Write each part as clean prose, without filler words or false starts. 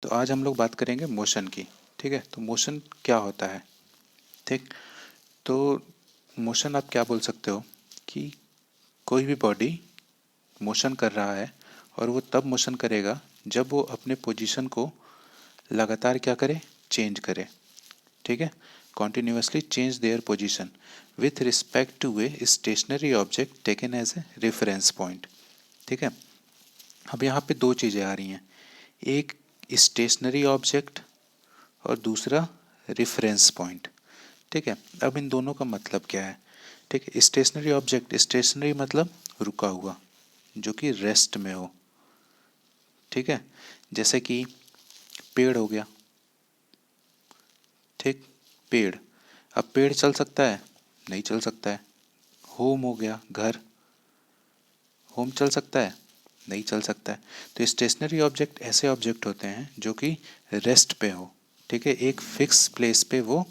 तो आज हम लोग बात करेंगे मोशन की। ठीक है, तो मोशन क्या होता है। ठीक, तो मोशन आप क्या बोल सकते हो कि कोई भी बॉडी मोशन कर रहा है और वो तब मोशन करेगा जब वो अपने पोजीशन को लगातार क्या करे, चेंज करे। ठीक है, continuously change their position with respect to a stationary object taken as a reference point. ठीक है, अब यहाँ पे दो चीज़ें आ रही हैं, एक स्टेशनरी ऑब्जेक्ट और दूसरा रेफरेंस पॉइंट। ठीक है, अब इन दोनों का मतलब क्या है। ठीक है, स्टेशनरी ऑब्जेक्ट, स्टेशनरी मतलब रुका हुआ, जो कि रेस्ट में हो। ठीक है, जैसे कि पेड़ हो गया। ठीक, पेड़, अब पेड़ चल सकता है, नहीं चल सकता है। होम हो गया, घर, होम चल सकता है, नहीं चल सकता है। तो स्टेशनरी ऑब्जेक्ट ऐसे ऑब्जेक्ट होते हैं जो कि रेस्ट पे हो। ठीक है, एक फिक्स प्लेस पे वो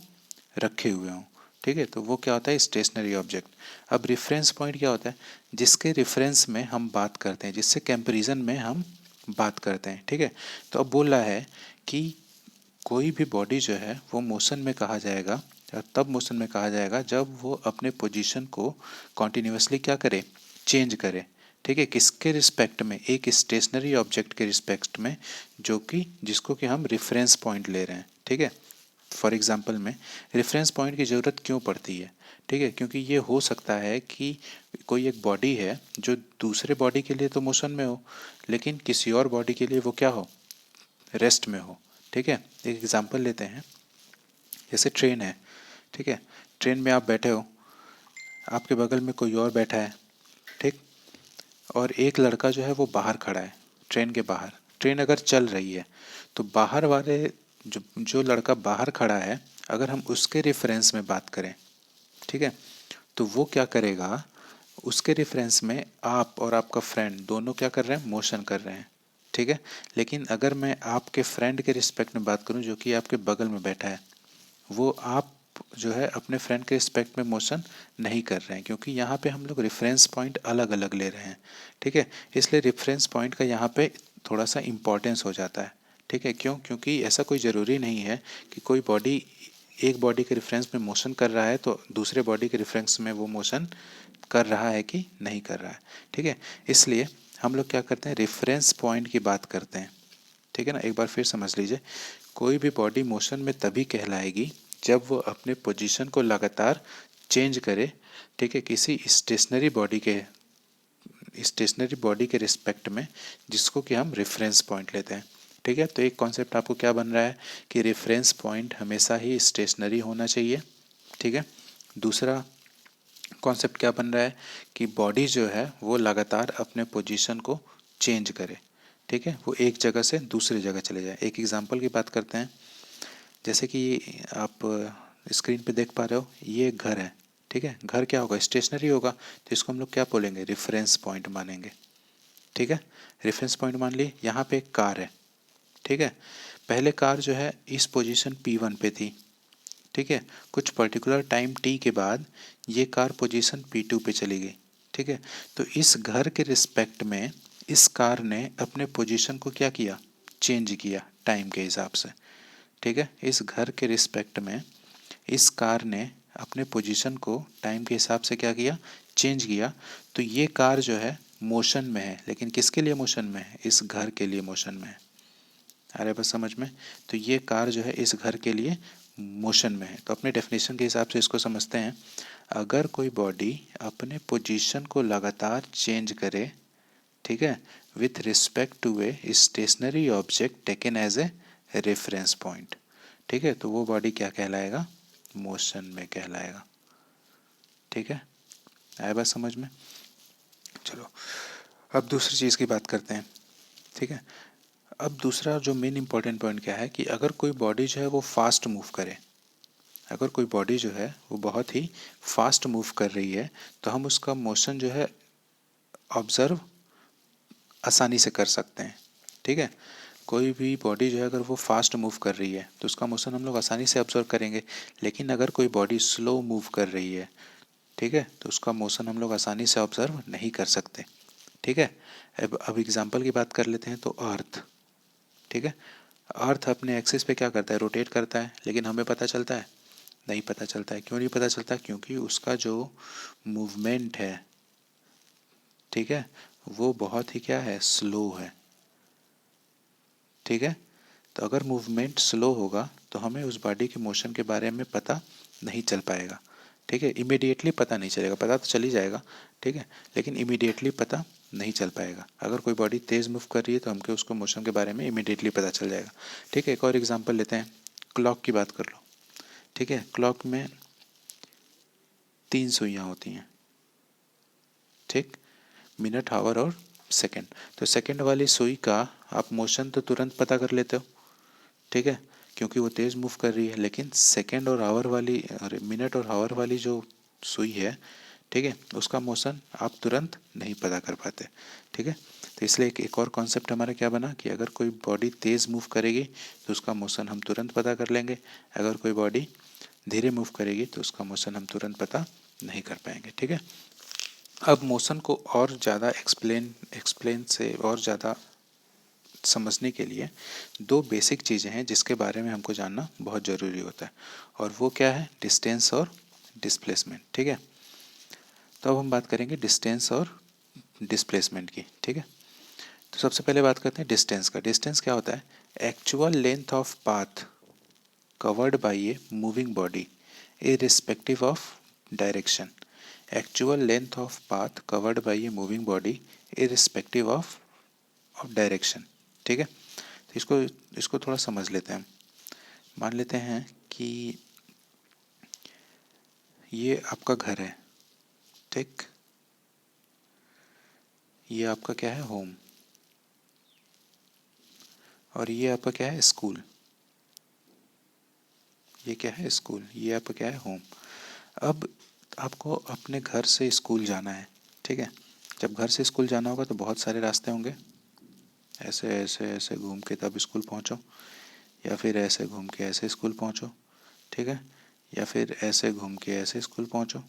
रखे हुए हों। ठीक है, तो वो क्या होता है, स्टेशनरी ऑब्जेक्ट। अब रेफरेंस पॉइंट क्या होता है, जिसके रेफरेंस में हम बात करते हैं, जिससे कंपैरिजन में हम बात करते हैं। ठीक है, तो अब बोल रहा है कि कोई भी बॉडी जो है वो मोशन में कहा जाएगा, और तब मोशन में कहा जाएगा जब वो अपने पोजीशन को कॉन्टिन्यूसली क्या करे, चेंज करे। ठीक है, किसके रिस्पेक्ट में, एक स्टेशनरी ऑब्जेक्ट के रिस्पेक्ट में, जो कि जिसको कि हम रेफरेंस पॉइंट ले रहे हैं। ठीक है, फॉर एग्जांपल में रेफरेंस पॉइंट की ज़रूरत क्यों पड़ती है। ठीक है, क्योंकि ये हो सकता है कि कोई एक बॉडी है जो दूसरे बॉडी के लिए तो मोशन में हो, लेकिन किसी और बॉडी के लिए वो क्या हो, रेस्ट में हो। ठीक है, एक एग्जांपल लेते हैं, जैसे ट्रेन है। ठीक है, ट्रेन में आप बैठे हो, आपके बगल में कोई और बैठा है। ठीक, और एक लड़का जो है वो बाहर खड़ा है, ट्रेन के बाहर। ट्रेन अगर चल रही है तो बाहर वाले, जो जो लड़का बाहर खड़ा है, अगर हम उसके रेफरेंस में बात करें, ठीक है, तो वो क्या करेगा, उसके रेफरेंस में आप और आपका फ्रेंड दोनों क्या कर रहे हैं, मोशन कर रहे हैं। ठीक है, लेकिन अगर मैं आपके फ्रेंड के रिस्पेक्ट में बात करूं जो कि आपके बगल में बैठा है, वो आप जो है अपने फ्रेंड के रिस्पेक्ट में मोशन नहीं कर रहे हैं, क्योंकि यहाँ पे हम लोग रेफरेंस पॉइंट अलग अलग ले रहे हैं। ठीक है, इसलिए रेफरेंस पॉइंट का यहाँ पे थोड़ा सा इम्पोर्टेंस हो जाता है। ठीक है, क्यों, क्योंकि ऐसा कोई ज़रूरी नहीं है कि कोई बॉडी एक बॉडी के रेफरेंस में मोशन कर रहा है तो दूसरे बॉडी के रेफरेंस में वो मोशन कर रहा है कि नहीं कर रहा है। ठीक है, इसलिए हम लोग क्या करते हैं, रेफरेंस पॉइंट की बात करते हैं। ठीक है ना, एक बार फिर समझ लीजिए, कोई भी बॉडी मोशन में तभी कहलाएगी जब वो अपने पोजीशन को लगातार चेंज करे। ठीक है, किसी स्टेशनरी बॉडी के रिस्पेक्ट में, जिसको कि हम रेफरेंस पॉइंट लेते हैं। ठीक है, तो एक कॉन्सेप्ट आपको क्या बन रहा है कि रेफरेंस पॉइंट हमेशा ही स्टेशनरी होना चाहिए। ठीक है, दूसरा कॉन्सेप्ट क्या बन रहा है कि बॉडी जो है वो लगातार अपने पोजीशन को चेंज करे। ठीक है, वो एक जगह से दूसरी जगह चले जाए। एक एग्जांपल की बात करते हैं, जैसे कि आप स्क्रीन पे देख पा रहे हो, ये एक घर है। ठीक है, घर क्या होगा, स्टेशनरी होगा, तो इसको हम लोग क्या बोलेंगे, रेफरेंस पॉइंट मानेंगे। ठीक है, रेफरेंस पॉइंट मान लिए। यहाँ पे एक कार है। ठीक है, पहले कार जो है इस पोजीशन P1 पे थी। ठीक है, कुछ पर्टिकुलर टाइम टी के बाद ये कार पोजीशन P2 पे चली गई। ठीक है, तो इस घर के रिस्पेक्ट में इस कार ने अपने पोजीशन को क्या किया, चेंज किया टाइम के हिसाब से। ठीक है, इस घर के रिस्पेक्ट में इस कार ने अपने पोजीशन को टाइम के हिसाब से क्या किया, चेंज किया। तो ये कार जो है मोशन में है, लेकिन किसके लिए मोशन में है, इस घर के लिए मोशन में है। अरे बस समझ में, तो ये कार जो है इस घर के लिए मोशन में है। तो अपने डेफिनेशन के हिसाब से इसको समझते हैं, अगर कोई बॉडी अपने पोजीशन को लगातार चेंज करे, ठीक है, with respect to a stationary object taken as a reference point, ठीक है, तो वो बॉडी क्या कहलाएगा, मोशन में कहलाएगा। ठीक है, आया बात समझ में। चलो अब दूसरी चीज़ की बात करते हैं। ठीक है, अब दूसरा जो मेन इंपॉर्टेंट पॉइंट क्या है कि अगर कोई बॉडी जो है वो फास्ट मूव करे, अगर कोई बॉडी जो है वो बहुत ही फास्ट मूव कर रही है, तो हम उसका मोशन जो है ऑब्ज़र्व आसानी से कर सकते हैं। ठीक है, कोई भी बॉडी जो है अगर वो फास्ट मूव कर रही है तो उसका मोशन हम लोग आसानी से ऑब्जर्व करेंगे। लेकिन अगर कोई बॉडी स्लो मूव कर रही है, ठीक है, तो उसका मोशन हम लोग आसानी से ऑब्जर्व नहीं कर सकते। ठीक है, अब एग्जांपल की बात कर लेते हैं, तो अर्थ। ठीक है, अर्थ अपने एक्सिस पे क्या करता है, रोटेट करता है, लेकिन हमें पता चलता है, नहीं पता चलता है। क्यों नहीं पता चलता, क्योंकि उसका जो मूवमेंट है, ठीक है, वो बहुत ही क्या है, स्लो है। ठीक है, तो अगर मूवमेंट स्लो होगा तो हमें उस बॉडी के मोशन के बारे में पता नहीं चल पाएगा। ठीक है, इमीडिएटली पता नहीं चलेगा, पता तो चल ही जाएगा, ठीक है, लेकिन इमीडिएटली पता नहीं चल पाएगा। अगर कोई बॉडी तेज़ मूव कर रही है तो हमको उसको मोशन के बारे में इमीडिएटली पता चल जाएगा। ठीक है, एक और एग्जांपल लेते हैं, क्लॉक की बात कर लो। ठीक है, क्लॉक में 3 सुइयाँ होती हैं, ठीक, मिनट, आवर और सेकंड। तो सेकंड वाली सुई का आप मोशन तो तुरंत पता कर लेते हो, ठीक है, क्योंकि वो तेज़ मूव कर रही है। लेकिन सेकंड और आवर वाली, अरे मिनट और आवर वाली जो सुई है, ठीक है, उसका मोशन आप तुरंत नहीं पता कर पाते। ठीक है, तो इसलिए एक और कॉन्सेप्ट हमारा क्या बना कि अगर कोई बॉडी तेज़ मूव करेगी तो उसका मोशन हम तुरंत पता कर लेंगे, अगर कोई बॉडी धीरे मूव करेगी तो उसका मोशन हम तुरंत पता नहीं कर पाएंगे। ठीक है, अब मोशन को और ज़्यादा एक्सप्लेन से और ज़्यादा समझने के लिए 2 बेसिक चीज़ें हैं जिसके बारे में हमको जानना बहुत ज़रूरी होता है, और वो क्या है, डिस्टेंस और डिस्प्लेसमेंट। ठीक है, तो अब हम बात करेंगे डिस्टेंस और डिस्प्लेसमेंट की। ठीक है, तो सबसे पहले बात करते हैं डिस्टेंस का। डिस्टेंस क्या होता है, actual length of path covered by a moving body irrespective of direction। Actual length of path covered by a moving body irrespective of direction. ठीक है, तो इसको थोड़ा समझ लेते हैं। मान लेते हैं कि ये आपका घर है, ठीक, ये आपका क्या है, होम, और ये आपका क्या है, स्कूल। ये क्या है, स्कूल, ये आपका क्या है, होम। अब आपको अपने घर से स्कूल जाना है। ठीक है, जब घर से स्कूल जाना होगा तो बहुत सारे रास्ते होंगे, ऐसे ऐसे ऐसे घूम के तब स्कूल पहुंचो, या फिर ऐसे घूम के ऐसे स्कूल पहुंचो, ठीक है, या फिर ऐसे घूम के ऐसे स्कूल पहुंचो।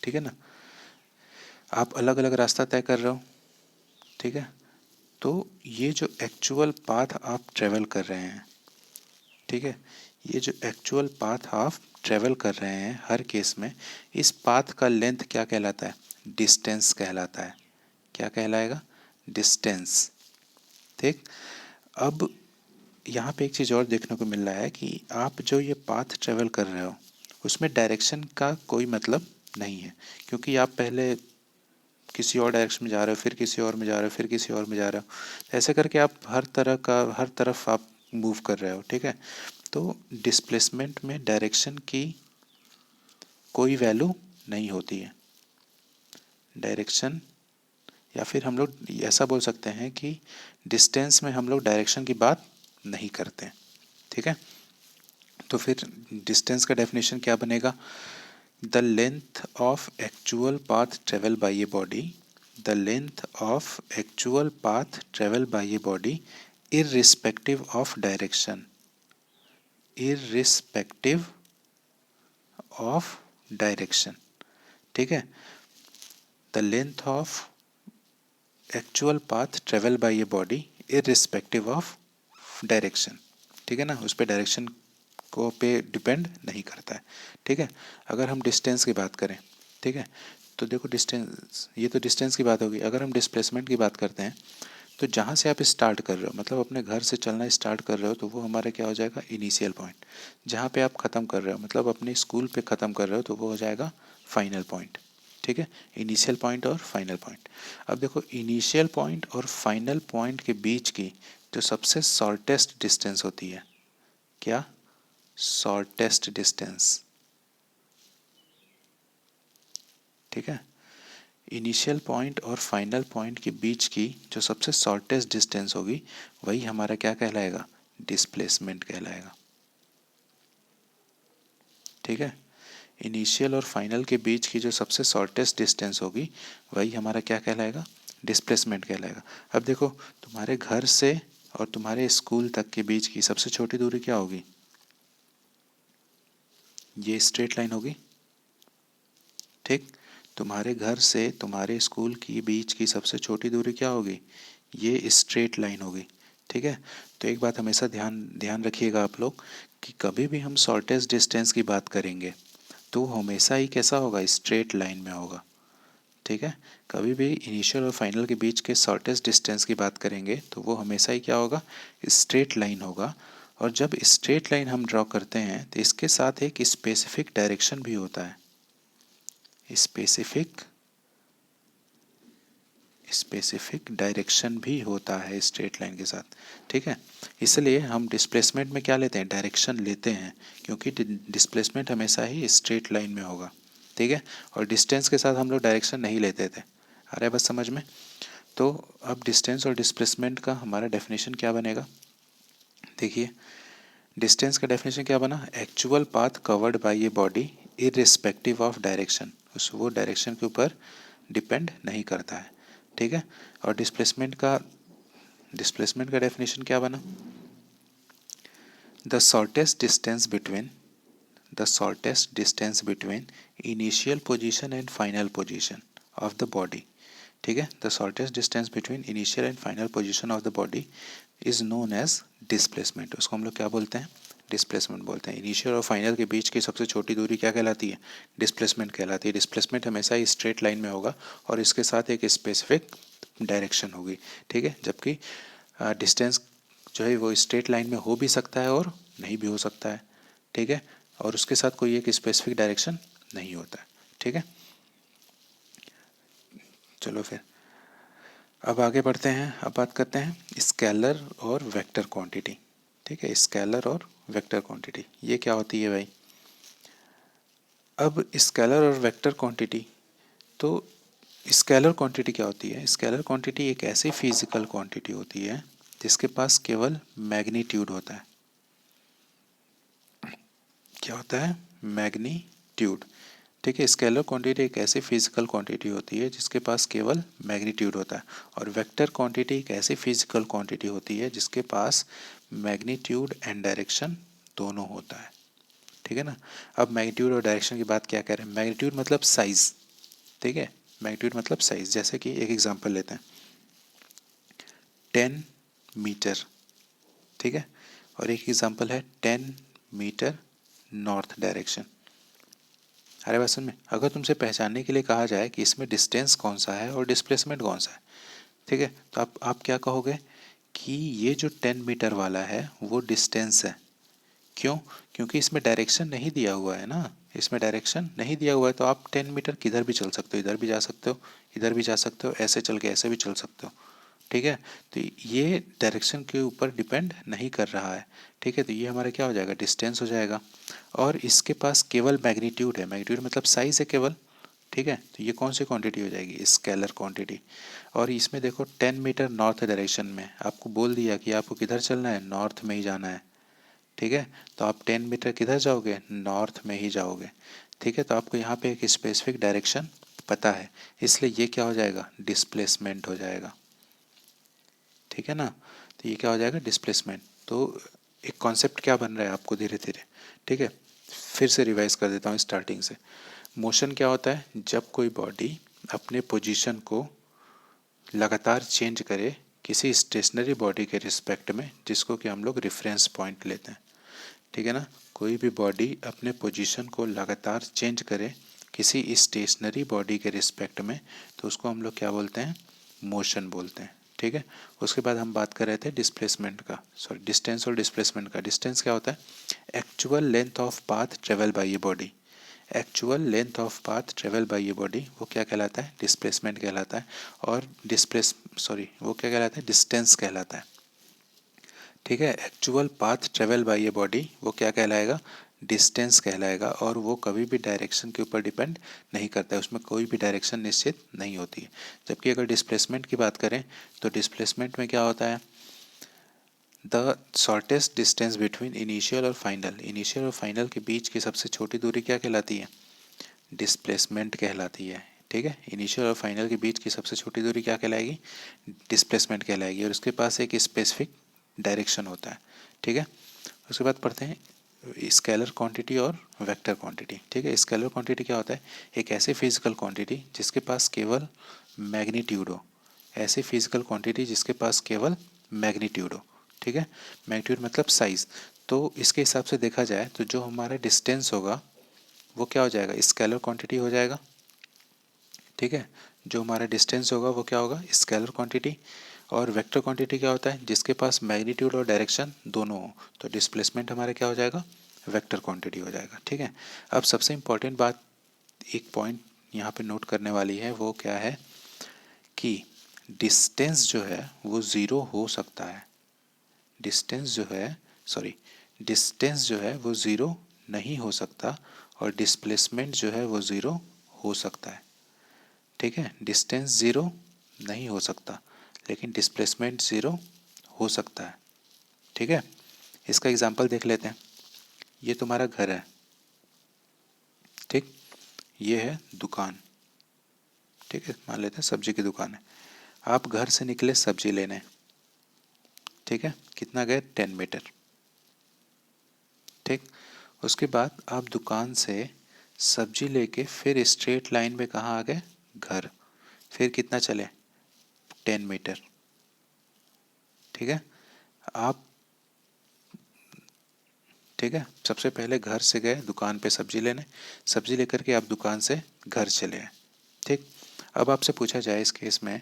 ठीक है ना, आप अलग अलग रास्ता तय कर रहे हो। ठीक है, तो ये जो एक्चुअल पाथ आप ट्रेवल कर रहे हैं, ठीक है, ये जो एक्चुअल पाथ आप ट्रेवल कर रहे हैं हर केस में, इस पाथ का लेंथ क्या कहलाता है, डिस्टेंस कहलाता है। क्या कहलाएगा, डिस्टेंस। ठीक, अब यहाँ पे एक चीज़ और देखने को मिल रहा है कि आप जो ये पाथ ट्रेवल कर रहे हो उसमें डायरेक्शन का कोई मतलब नहीं है, क्योंकि आप पहले किसी और डायरेक्शन में जा रहे हो, फिर किसी और में जा रहे हो, फिर किसी और में जा रहे हो, ऐसे करके आप हर तरफ आप मूव कर रहे हो। ठीक है, तो डिस्प्लेसमेंट में डायरेक्शन की कोई वैल्यू नहीं होती है। डायरेक्शन, या फिर हम लोग ऐसा बोल सकते हैं कि डिस्टेंस में हम लोग डायरेक्शन की बात नहीं करते। ठीक है, तो फिर डिस्टेंस का डेफिनेशन क्या बनेगा, the length of actual path travel by a body, the length of actual path travel by a body irrespective of direction, irrespective of direction. ठीक है, the length of actual path travel by a body irrespective of direction. ठीक है ना, उस पर direction को पे depend नहीं करता है। ठीक है, अगर हम डिस्टेंस की बात करें, ठीक है, तो देखो डिस्टेंस, ये तो डिस्टेंस की बात होगी। अगर हम डिस्प्लेसमेंट की बात करते हैं तो जहाँ से आप स्टार्ट कर रहे हो, मतलब अपने घर से चलना स्टार्ट कर रहे हो, तो वो हमारा क्या हो जाएगा, इनिशियल पॉइंट। जहाँ पे आप ख़त्म कर रहे हो, मतलब अपने स्कूल पे ख़त्म कर रहे हो, तो वो हो जाएगा फाइनल पॉइंट। ठीक है, इनिशियल पॉइंट और फाइनल पॉइंट। अब देखो इनिशियल पॉइंट और फाइनल पॉइंट के बीच की जो सबसे शॉर्टेस्ट डिस्टेंस होती है, क्या, शॉर्टेस्ट डिस्टेंस। ठीक है, इनिशियल पॉइंट और फाइनल पॉइंट के बीच की जो सबसे शॉर्टेस्ट डिस्टेंस होगी वही हमारा क्या कहलाएगा, डिस्प्लेसमेंट कहलाएगा। ठीक है, इनिशियल और फाइनल के बीच की जो सबसे शॉर्टेस्ट डिस्टेंस होगी वही हमारा क्या कहलाएगा, डिस्प्लेसमेंट कहलाएगा। अब देखो तुम्हारे घर से और तुम्हारे स्कूल तक के बीच की सबसे छोटी दूरी क्या होगी, ये स्ट्रेट लाइन होगी। ठीक, तुम्हारे घर से तुम्हारे स्कूल की बीच की सबसे छोटी दूरी क्या होगी, ये स्ट्रेट लाइन होगी। ठीक है। तो एक बात हमेशा ध्यान ध्यान रखिएगा आप लोग कि कभी भी हम शॉर्टेस्ट डिस्टेंस की बात करेंगे तो हमेशा ही कैसा होगा, स्ट्रेट लाइन में होगा। ठीक है, कभी भी इनिशियल और फाइनल के बीच के शॉर्टेस्ट डिस्टेंस की बात करेंगे तो वो हमेशा ही क्या होगा, स्ट्रेट लाइन होगा। और जब स्ट्रेट लाइन हम ड्रॉ करते हैं तो इसके साथ एक स्पेसिफिक डायरेक्शन भी होता है, स्पेसिफिक डायरेक्शन भी होता है स्ट्रेट लाइन के साथ। ठीक है, इसलिए हम डिस्प्लेसमेंट में क्या लेते हैं, डायरेक्शन लेते हैं, क्योंकि डिस्प्लेसमेंट हमेशा ही स्ट्रेट लाइन में होगा। ठीक है, और डिस्टेंस के साथ हम लोग डायरेक्शन नहीं लेते थे। आ रहा है बस समझ में। तो अब डिस्टेंस और डिस्प्लेसमेंट का हमारा डेफिनेशन क्या बनेगा, देखिए डिस्टेंस का डेफिनेशन क्या बना, actual path covered by a body irrespective of direction, उस वो डायरेक्शन के ऊपर डिपेंड नहीं करता है। ठीक है, और डिस्प्लेसमेंट का डेफिनेशन क्या बना, the shortest distance between initial position and final position of the body. ठीक है, the shortest distance between initial and final position of the body is known as displacement. उसको हम लोग क्या बोलते हैं, डिस्प्लेसमेंट बोलते हैं। इनिशियल और फाइनल के बीच की सबसे छोटी दूरी क्या कहलाती है, डिस्प्लेसमेंट कहलाती है। डिस्प्लेसमेंट हमेशा ही स्ट्रेट लाइन में होगा और इसके साथ एक स्पेसिफिक डायरेक्शन होगी। ठीक है, जबकि डिस्टेंस जो है वो स्ट्रेट लाइन में हो भी सकता है और नहीं भी हो सकता है। ठीक है, और उसके साथ कोई एक स्पेसिफिक डायरेक्शन नहीं होता है। ठीक है, चलो फिर अब आगे बढ़ते हैं। अब बात करते हैं स्केलर और वेक्टर क्वांटिटी। ठीक है, स्केलर और वेक्टर क्वांटिटी ये क्या होती है भाई। अब स्केलर और वेक्टर क्वांटिटी, तो स्केलर क्वांटिटी क्या होती है, स्केलर क्वांटिटी एक ऐसी फिजिकल क्वांटिटी होती है जिसके पास केवल मैग्नीट्यूड होता है। क्या होता है, मैग्नीट्यूड। ठीक है, स्केलर क्वांटिटी एक ऐसी फिजिकल क्वांटिटी होती है जिसके पास केवल मैग्नीट्यूड होता है। और वेक्टर क्वांटिटी एक ऐसी फिजिकल क्वांटिटी होती है जिसके पास मैग्नीट्यूड एंड डायरेक्शन दोनों होता है। ठीक है ना। अब मैग्नीट्यूड और डायरेक्शन की बात क्या कह रहे हैं, मैग्नीट्यूड मतलब साइज। ठीक है, मैग्नीट्यूड मतलब साइज। जैसे कि एक एग्जांपल लेते हैं, 10 मीटर। ठीक है, और एक एग्जांपल है 10 मीटर नॉर्थ डायरेक्शन। अरे बात सुन में, अगर तुमसे पहचानने के लिए कहा जाए कि इसमें डिस्टेंस कौन सा है और डिस्प्लेसमेंट कौन सा है, ठीक है, तो आप क्या कहोगे कि ये जो 10 मीटर वाला है वो डिस्टेंस है। क्यों, क्योंकि इसमें डायरेक्शन नहीं दिया हुआ है ना, इसमें डायरेक्शन नहीं दिया हुआ है। तो आप 10 मीटर किधर भी चल सकते हो, इधर भी जा सकते हो, इधर भी जा सकते हो, ऐसे चल के ऐसे भी चल सकते हो। ठीक है, तो ये डायरेक्शन के ऊपर डिपेंड नहीं कर रहा है। ठीक है, तो ये हमारा क्या हो जाएगा, डिस्टेंस हो जाएगा। और इसके पास केवल मैग्नीट्यूड है, मैग्नीट्यूड मतलब साइज है केवल। ठीक है, तो ये कौन सी क्वांटिटी हो जाएगी, स्केलर क्वांटिटी। और इसमें देखो 10 मीटर नॉर्थ डायरेक्शन में आपको बोल दिया कि आपको किधर चलना है, नॉर्थ में ही जाना है। ठीक है, तो आप 10 मीटर किधर जाओगे, नॉर्थ में ही जाओगे। ठीक है, तो आपको यहाँ पे एक स्पेसिफिक डायरेक्शन पता है, इसलिए ये क्या हो जाएगा, डिस्प्लेसमेंट हो जाएगा। ठीक है ना, तो ये क्या हो जाएगा, डिस्प्लेसमेंट। तो एक कॉन्सेप्ट क्या बन रहा है आपको धीरे धीरे। ठीक है, फिर से रिवाइज कर देता हूँ स्टार्टिंग से। मोशन क्या होता है, जब कोई बॉडी अपने पोजीशन को लगातार चेंज करे किसी स्टेशनरी बॉडी के रिस्पेक्ट में, जिसको कि हम लोग रेफरेंस पॉइंट लेते हैं। ठीक है ना, कोई भी बॉडी अपने पोजीशन को लगातार चेंज करे किसी स्टेशनरी बॉडी के रिस्पेक्ट में, तो उसको हम लोग क्या बोलते हैं, मोशन बोलते हैं। ठीक है, उसके बाद हम बात कर रहे थे डिस्प्लेसमेंट का, सॉरी डिस्टेंस और डिस्प्लेसमेंट का। डिस्टेंस क्या होता है, actual length of path travel by a body, actual length of path travel by a body वो क्या कहलाता है, डिस्प्लेसमेंट कहलाता है। और वो क्या कहलाता है, डिस्टेंस कहलाता है। ठीक है, actual path travel by a body वो क्या कहलाएगा, डिस्टेंस कहलाएगा। और वो कभी भी डायरेक्शन के ऊपर डिपेंड नहीं करता है, उसमें कोई भी डायरेक्शन निश्चित नहीं होती है। जबकि अगर डिस्प्लेसमेंट की बात करें तो डिस्प्लेसमेंट में क्या होता है, the shortest distance between initial और फाइनल, इनिशियल और फाइनल के बीच की सबसे छोटी दूरी क्या कहलाती है, डिस्प्लेसमेंट कहलाती है। ठीक है, इनिशियल और फाइनल के बीच की सबसे छोटी दूरी क्या कहलाएगी, डिस्प्लेसमेंट कहलाएगी। और उसके पास एक स्पेसिफिक डायरेक्शन होता है। ठीक है, उसके बाद पढ़ते हैं स्केलर क्वांटिटी और वेक्टर क्वांटिटी। ठीक है, स्केलर क्वांटिटी क्या होता है, एक ऐसी फिजिकल क्वांटिटी जिसके पास केवल मैग्नीट्यूड हो, ऐसी फिजिकल क्वांटिटी जिसके पास केवल मैग्नीट्यूड हो। ठीक है, मैग्नीट्यूड मतलब साइज़। तो इसके हिसाब से देखा जाए तो जो हमारा डिस्टेंस होगा वो क्या हो जाएगा, स्केलर क्वांटिटी हो जाएगा। ठीक है, जो हमारा डिस्टेंस होगा वो क्या होगा, स्केलर क्वांटिटी। और वेक्टर क्वांटिटी क्या होता है, जिसके पास मैग्नीट्यूड और डायरेक्शन दोनों हो, तो डिस्प्लेसमेंट हमारा क्या हो जाएगा, वेक्टर क्वांटिटी हो जाएगा। ठीक है, अब सबसे इम्पॉर्टेंट बात, एक पॉइंट यहाँ पे नोट करने वाली है, वो क्या है कि डिस्टेंस जो है वो ज़ीरो हो सकता है। डिस्टेंस जो है, सॉरी, डिस्टेंस जो है वो ज़ीरो नहीं हो सकता, और डिस्प्लेसमेंट जो है वो ज़ीरो हो सकता है। ठीक है, डिस्टेंस ज़ीरो नहीं हो सकता लेकिन डिस्प्लेसमेंट ज़ीरो हो सकता है। ठीक है, इसका एग्जांपल देख लेते हैं। ये तुम्हारा घर है, ठीक, ये है दुकान। ठीक है, मान लेते हैं सब्जी की दुकान है। आप घर से निकले सब्जी लेने, ठीक है, कितना गए, 10 मीटर। ठीक, उसके बाद आप दुकान से सब्जी लेके फिर स्ट्रेट लाइन में कहाँ आ गए, घर। फिर कितना चले, 10 मीटर। ठीक है, आप, ठीक है, सबसे पहले घर से गए दुकान पे सब्जी लेने, सब्जी लेकर के आप दुकान से घर चले आए। ठीक, अब आपसे पूछा जाए इस केस में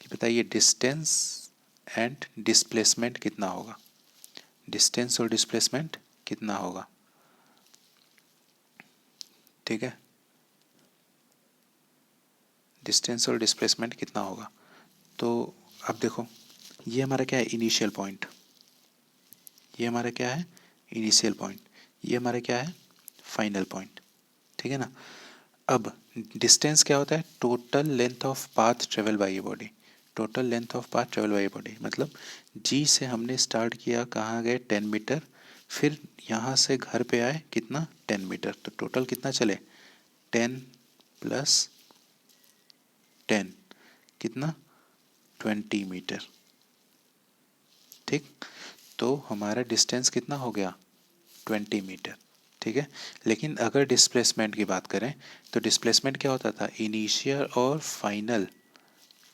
कि बताइए डिस्टेंस एंड डिस्प्लेसमेंट कितना होगा, डिस्टेंस और डिस्प्लेसमेंट कितना होगा। ठीक है, डिस्टेंस और डिस्प्लेसमेंट कितना होगा। तो अब देखो, ये हमारा क्या है, इनिशियल पॉइंट। ये हमारा क्या है, इनिशियल पॉइंट। ये हमारा क्या है, फाइनल पॉइंट। ठीक है ना। अब डिस्टेंस क्या होता है, total length of path travel by a body. Total length of path travel by a body मतलब जी से हमने स्टार्ट किया, कहाँ गए, 10 मीटर। फिर यहाँ से घर पे आए कितना, 10 मीटर। तो टोटल कितना चले, 10 + 10 कितना, 20 मीटर। ठीक, तो हमारा डिस्टेंस कितना हो गया, 20 मीटर। ठीक है, लेकिन अगर डिस्प्लेसमेंट की बात करें तो डिस्प्लेसमेंट क्या होता था, इनिशियल और फाइनल,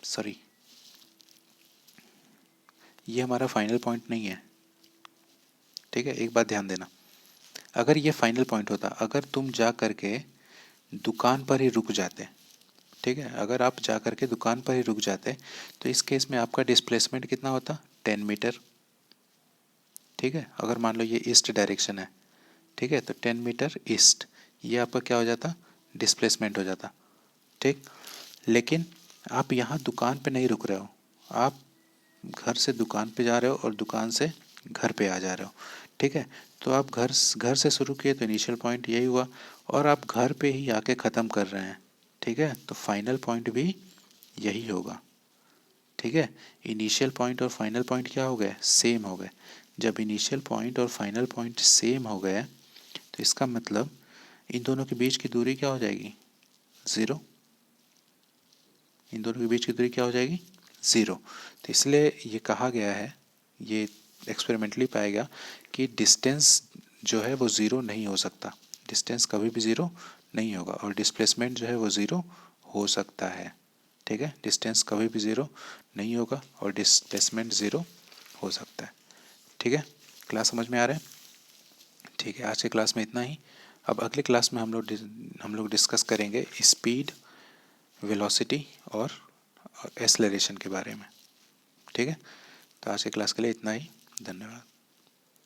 सॉरी, ये हमारा फाइनल पॉइंट नहीं है। ठीक है, एक बात ध्यान देना, अगर ये फाइनल पॉइंट होता, अगर तुम जा करके दुकान पर ही रुक जाते, ठीक है, अगर आप जा करके दुकान पर ही रुक जाते तो इस केस में आपका डिस्प्लेसमेंट कितना होता, 10 मीटर। ठीक है, अगर मान लो ये ईस्ट डायरेक्शन है, ठीक है, तो 10 मीटर ईस्ट, ये आपका क्या हो जाता, डिस्प्लेसमेंट हो जाता। ठीक, लेकिन आप यहाँ दुकान पे नहीं रुक रहे हो, आप घर से दुकान पे जा रहे हो और दुकान से घर पे आ जा रहे हो। ठीक है, तो आप घर से शुरू किए तो इनिशियल पॉइंट यही हुआ, और आप घर पे ही आके ख़त्म कर रहे हैं। ठीक है, तो फाइनल पॉइंट भी यही होगा। ठीक है, इनिशियल पॉइंट और फाइनल पॉइंट क्या हो गए, सेम हो गए। जब इनिशियल पॉइंट और फाइनल पॉइंट सेम हो गए तो इसका मतलब इन दोनों के बीच की दूरी क्या हो जाएगी, ज़ीरो। इन दोनों के बीच की दूरी क्या हो जाएगी, ज़ीरो। तो इसलिए ये कहा गया है, ये एक्सपेरिमेंटली पाया गया कि डिस्टेंस जो है वो ज़ीरो नहीं हो सकता, डिस्टेंस कभी भी ज़ीरो नहीं होगा, और डिस्प्लेसमेंट जो है वो ज़ीरो हो सकता है। ठीक है, डिस्टेंस कभी भी ज़ीरो नहीं होगा और डिस्प्लेसमेंट ज़ीरो हो सकता है। ठीक है, क्लास समझ में आ रहा है। ठीक है, आज के क्लास में इतना ही। अब अगले क्लास में हम लोग डिस्कस करेंगे स्पीड, वेलोसिटी और एक्सेलरेशन के बारे में। ठीक है, तो आज के क्लास के लिए इतना ही, धन्यवाद।